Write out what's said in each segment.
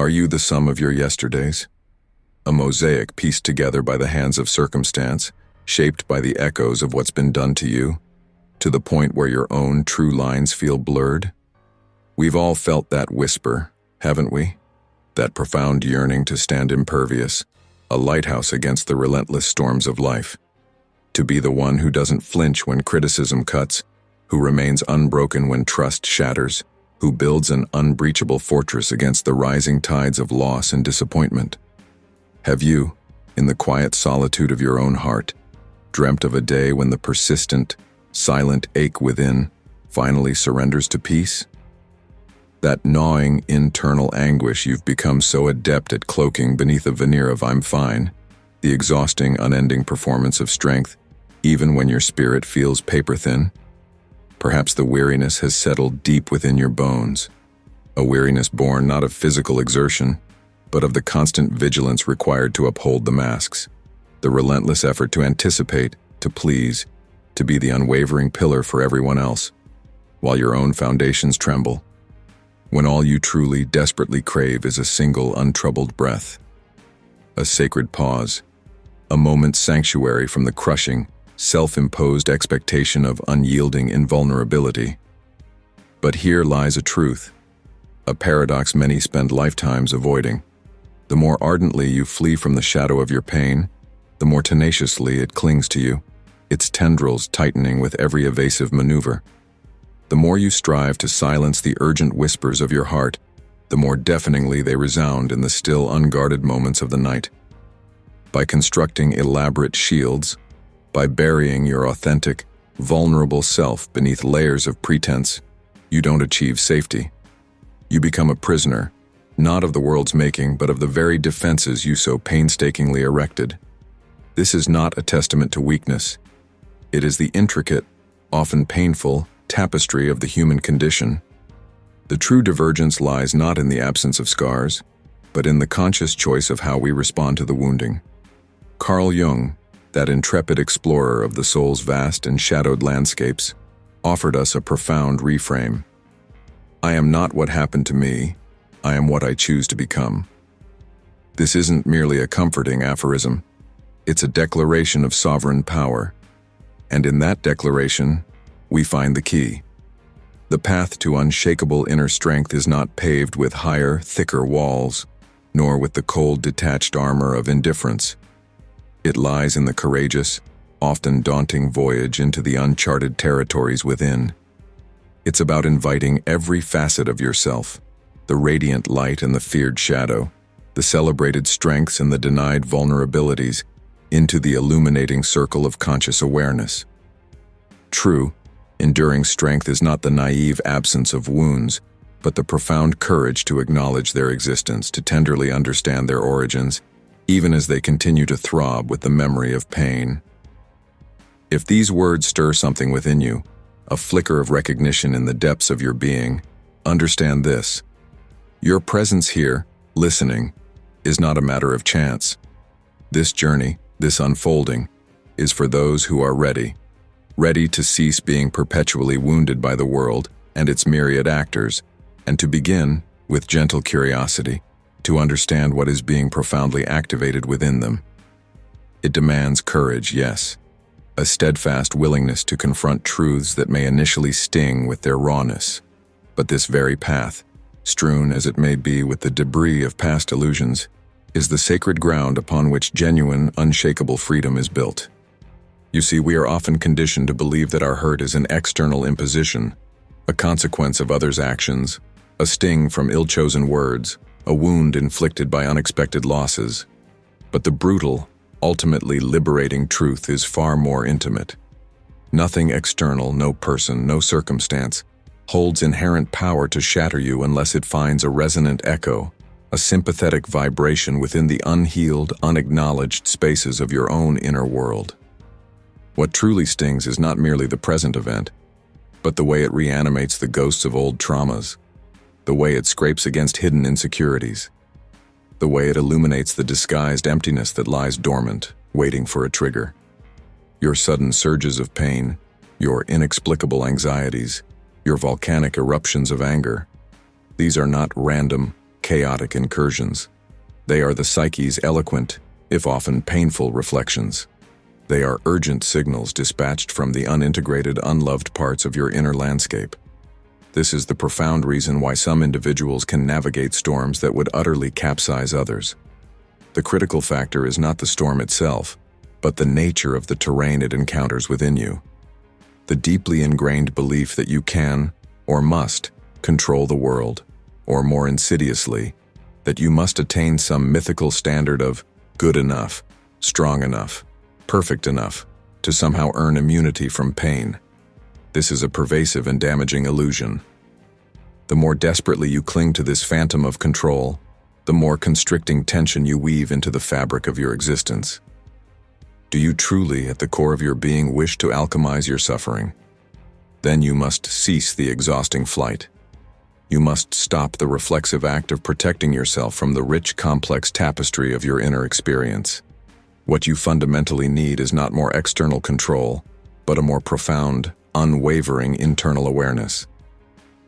Are you the sum of your yesterdays? A mosaic pieced together by the hands of circumstance, shaped by the echoes of what's been done to you, to the point where your own true lines feel blurred? We've all felt that whisper, haven't we? That profound yearning to stand impervious, a lighthouse against the relentless storms of life. To be the one who doesn't flinch when criticism cuts, who remains unbroken when trust shatters, who builds an unbreachable fortress against the rising tides of loss and disappointment. Have you, in the quiet solitude of your own heart, dreamt of a day when the persistent, silent ache within finally surrenders to peace? That gnawing internal anguish you've become so adept at cloaking beneath a veneer of "I'm fine," the exhausting, unending performance of strength, even when your spirit feels paper-thin? Perhaps the weariness has settled deep within your bones, a weariness born not of physical exertion, but of the constant vigilance required to uphold the masks, the relentless effort to anticipate, to please, to be the unwavering pillar for everyone else, while your own foundations tremble, when all you truly, desperately crave is a single, untroubled breath, a sacred pause, a moment's sanctuary from the crushing, self-imposed expectation of unyielding invulnerability. But here lies a truth, a paradox many spend lifetimes avoiding. The more ardently you flee from the shadow of your pain, the more tenaciously it clings to you, its tendrils tightening with every evasive maneuver. The more you strive to silence the urgent whispers of your heart, the more deafeningly they resound in the still, unguarded moments of the night. By constructing elaborate shields, by burying your authentic, vulnerable self beneath layers of pretense, you don't achieve safety. You become a prisoner, not of the world's making, but of the very defenses you so painstakingly erected. This is not a testament to weakness. It is the intricate, often painful, tapestry of the human condition. The true divergence lies not in the absence of scars, but in the conscious choice of how we respond to the wounding. Carl Jung, that intrepid explorer of the soul's vast and shadowed landscapes, offered us a profound reframe. I am not what happened to me, I am what I choose to become. This isn't merely a comforting aphorism, it's a declaration of sovereign power. And in that declaration, we find the key. The path to unshakable inner strength is not paved with higher, thicker walls, nor with the cold, detached armor of indifference. It lies in the courageous, often daunting voyage into the uncharted territories within. It's about inviting every facet of yourself, the radiant light and the feared shadow, the celebrated strengths and the denied vulnerabilities, into the illuminating circle of conscious awareness. True, enduring strength is not the naive absence of wounds, but the profound courage to acknowledge their existence, to tenderly understand their origins, even as they continue to throb with the memory of pain. If these words stir something within you, a flicker of recognition in the depths of your being, understand this. Your presence here, listening, is not a matter of chance. This journey, this unfolding, is for those who are ready to cease being perpetually wounded by the world and its myriad actors, and to begin, with gentle curiosity, to understand what is being profoundly activated within them. It demands courage, yes, a steadfast willingness to confront truths that may initially sting with their rawness. But this very path, strewn as it may be with the debris of past illusions, is the sacred ground upon which genuine, unshakable freedom is built. You see, we are often conditioned to believe that our hurt is an external imposition, a consequence of others' actions, a sting from ill-chosen words, a wound inflicted by unexpected losses. But the brutal, ultimately liberating truth is far more intimate. Nothing external, no person, no circumstance, holds inherent power to shatter you unless it finds a resonant echo, a sympathetic vibration within the unhealed, unacknowledged spaces of your own inner world. What truly stings is not merely the present event, but the way it reanimates the ghosts of old traumas, the way it scrapes against hidden insecurities, the way it illuminates the disguised emptiness that lies dormant, waiting for a trigger. Your sudden surges of pain, your inexplicable anxieties, your volcanic eruptions of anger, these are not random, chaotic incursions. They are the psyche's eloquent, if often painful, reflections. They are urgent signals dispatched from the unintegrated, unloved parts of your inner landscape. This is the profound reason why some individuals can navigate storms that would utterly capsize others. The critical factor is not the storm itself, but the nature of the terrain it encounters within you. The deeply ingrained belief that you can, or must, control the world, or more insidiously, that you must attain some mythical standard of good enough, strong enough, perfect enough, to somehow earn immunity from pain. This is a pervasive and damaging illusion. The more desperately you cling to this phantom of control, the more constricting tension you weave into the fabric of your existence. Do you truly, at the core of your being, wish to alchemize your suffering? Then you must cease the exhausting flight. You must stop the reflexive act of protecting yourself from the rich, complex tapestry of your inner experience. What you fundamentally need is not more external control, but a more profound, unwavering internal awareness.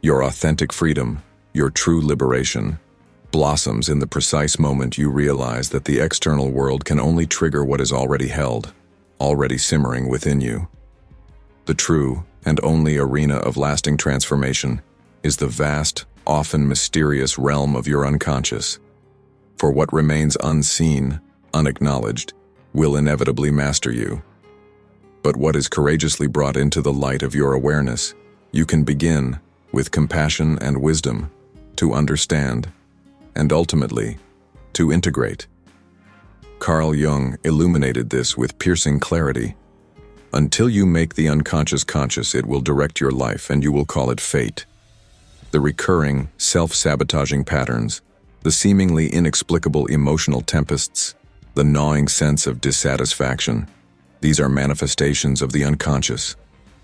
Your authentic freedom, your true liberation, blossoms in the precise moment you realize that the external world can only trigger what is already held, already simmering within you. The true and only arena of lasting transformation is the vast, often mysterious realm of your unconscious. For what remains unseen, unacknowledged, will inevitably master you. But what is courageously brought into the light of your awareness, you can begin, with compassion and wisdom, to understand, and ultimately, to integrate. Carl Jung illuminated this with piercing clarity. Until you make the unconscious conscious, it will direct your life, and you will call it fate. The recurring, self-sabotaging patterns, the seemingly inexplicable emotional tempests, the gnawing sense of dissatisfaction, these are manifestations of the unconscious,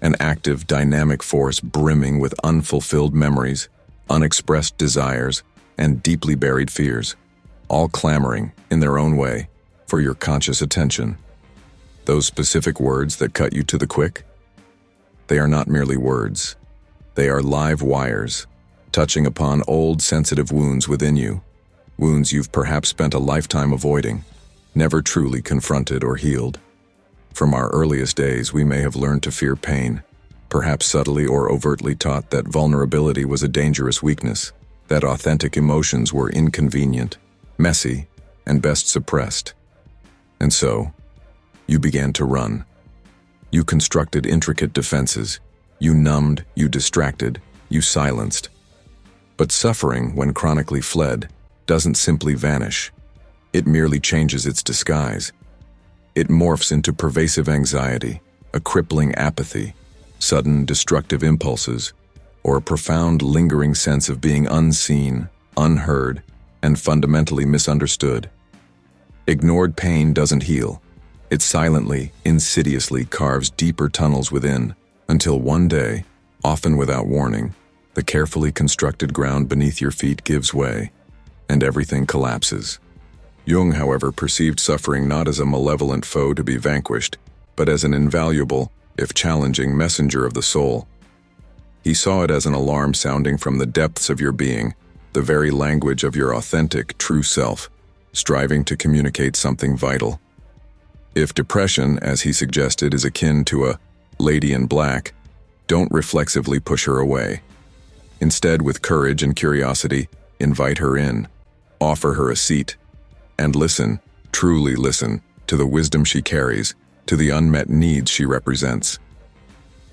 an active, dynamic force brimming with unfulfilled memories, unexpressed desires, and deeply buried fears, all clamoring, in their own way, for your conscious attention. Those specific words that cut you to the quick? They are not merely words. They are live wires, touching upon old sensitive wounds within you, wounds you've perhaps spent a lifetime avoiding, never truly confronted or healed. From our earliest days, we may have learned to fear pain, perhaps subtly or overtly taught that vulnerability was a dangerous weakness, that authentic emotions were inconvenient, messy, and best suppressed. And so, you began to run. You constructed intricate defenses. You numbed, you distracted, you silenced. But suffering, when chronically fled, doesn't simply vanish. It merely changes its disguise. It morphs into pervasive anxiety, a crippling apathy, sudden destructive impulses, or a profound lingering sense of being unseen, unheard, and fundamentally misunderstood. Ignored pain doesn't heal. It silently, insidiously carves deeper tunnels within, until one day, often without warning, the carefully constructed ground beneath your feet gives way, and everything collapses. Jung, however, perceived suffering not as a malevolent foe to be vanquished, but as an invaluable, if challenging, messenger of the soul. He saw it as an alarm sounding from the depths of your being, the very language of your authentic, true self, striving to communicate something vital. If depression, as he suggested, is akin to a lady in black, don't reflexively push her away. Instead, with courage and curiosity, invite her in, offer her a seat, and listen, truly listen, to the wisdom she carries, to the unmet needs she represents.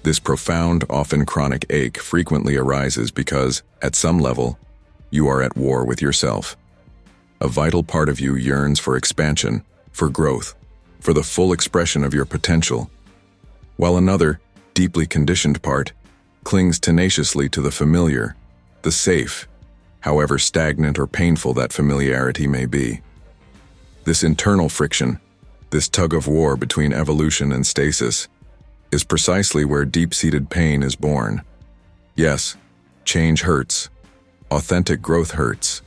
This profound, often chronic ache frequently arises because, at some level, you are at war with yourself. A vital part of you yearns for expansion, for growth, for the full expression of your potential, while another, deeply conditioned part, clings tenaciously to the familiar, the safe, however stagnant or painful that familiarity may be. This internal friction, this tug-of-war between evolution and stasis, is precisely where deep-seated pain is born. Yes, change hurts. Authentic growth hurts.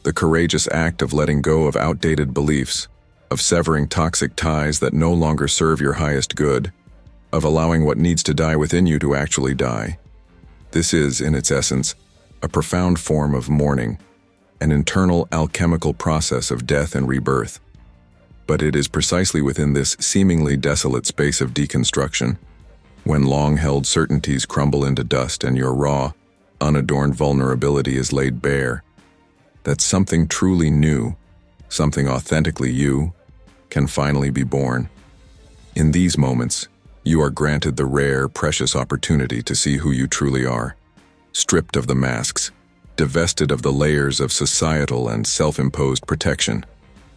The courageous act of letting go of outdated beliefs, of severing toxic ties that no longer serve your highest good, of allowing what needs to die within you to actually die. This is, in its essence, a profound form of mourning, an internal alchemical process of death and rebirth. But it is precisely within this seemingly desolate space of deconstruction, when long-held certainties crumble into dust and your raw, unadorned vulnerability is laid bare, that something truly new, something authentically you, can finally be born. In these moments, you are granted the rare, precious opportunity to see who you truly are, stripped of the masks, divested of the layers of societal and self-imposed protection.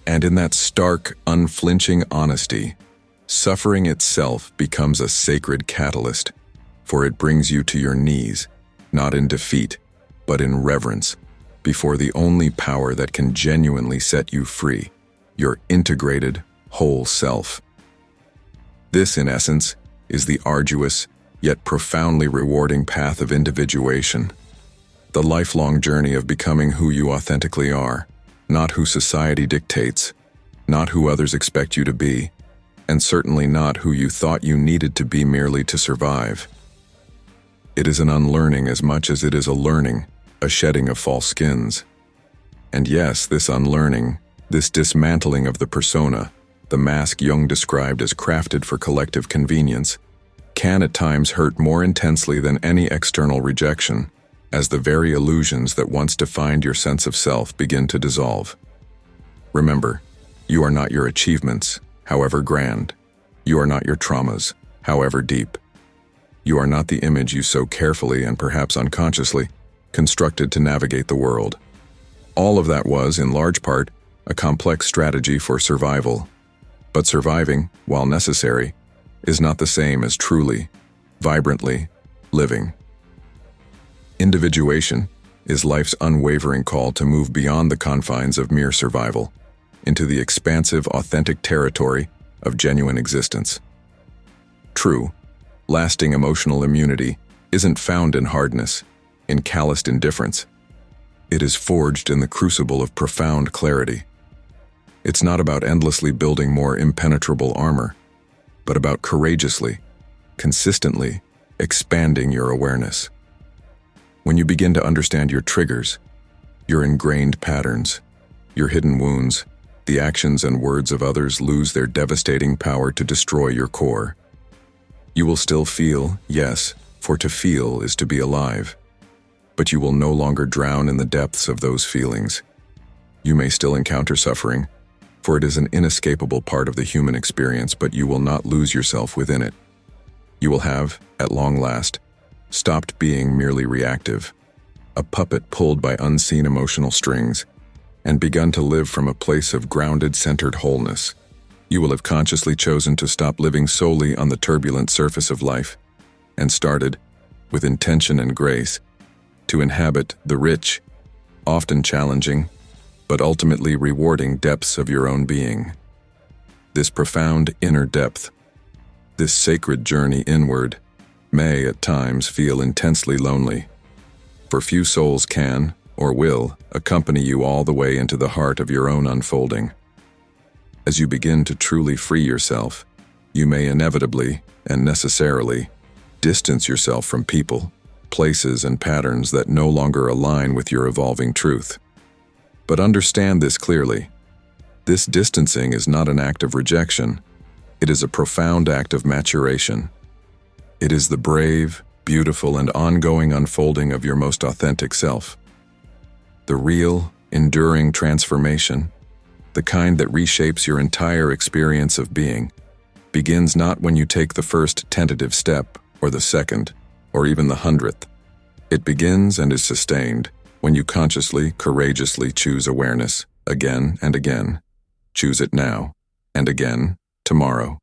And in that stark, unflinching honesty, suffering itself becomes a sacred catalyst, for it brings you to your knees, not in defeat, but in reverence, before the only power that can genuinely set you free, your integrated, whole self. This, in essence, is the arduous, yet profoundly rewarding path of individuation, the lifelong journey of becoming who you authentically are, not who society dictates, not who others expect you to be, and certainly not who you thought you needed to be merely to survive. It is an unlearning as much as it is a learning, a shedding of false skins. And yes, this unlearning, this dismantling of the persona, the mask Jung described as crafted for collective convenience, can at times hurt more intensely than any external rejection, as the very illusions that once defined your sense of self begin to dissolve. Remember, you are not your achievements, however grand. You are not your traumas, however deep. You are not the image you so carefully and perhaps unconsciously constructed to navigate the world. All of that was, in large part, a complex strategy for survival. But surviving, while necessary, is not the same as truly, vibrantly living. Individuation is life's unwavering call to move beyond the confines of mere survival into the expansive, authentic territory of genuine existence. True, lasting emotional immunity isn't found in hardness, in calloused indifference. It is forged in the crucible of profound clarity. It's not about endlessly building more impenetrable armor, but about courageously, consistently expanding your awareness. When you begin to understand your triggers, your ingrained patterns, your hidden wounds, the actions and words of others lose their devastating power to destroy your core. You will still feel, yes, for to feel is to be alive, but you will no longer drown in the depths of those feelings. You may still encounter suffering, for it is an inescapable part of the human experience, but you will not lose yourself within it. You will have, at long last, stopped being merely reactive, a puppet pulled by unseen emotional strings, and begun to live from a place of grounded, centered wholeness. You will have consciously chosen to stop living solely on the turbulent surface of life, and started, with intention and grace, to inhabit the rich, often challenging, but ultimately rewarding depths of your own being. This profound inner depth, this sacred journey inward, may at times feel intensely lonely, for few souls can, or will, accompany you all the way into the heart of your own unfolding. As you begin to truly free yourself, you may inevitably, and necessarily, distance yourself from people, places, and patterns that no longer align with your evolving truth. But understand this clearly. This distancing is not an act of rejection. It is a profound act of maturation. It is the brave, beautiful, and ongoing unfolding of your most authentic self. The real, enduring transformation, the kind that reshapes your entire experience of being, begins not when you take the first tentative step, or the second, or even the 100th. It begins and is sustained when you consciously, courageously choose awareness, again and again. Choose it now, and again, tomorrow.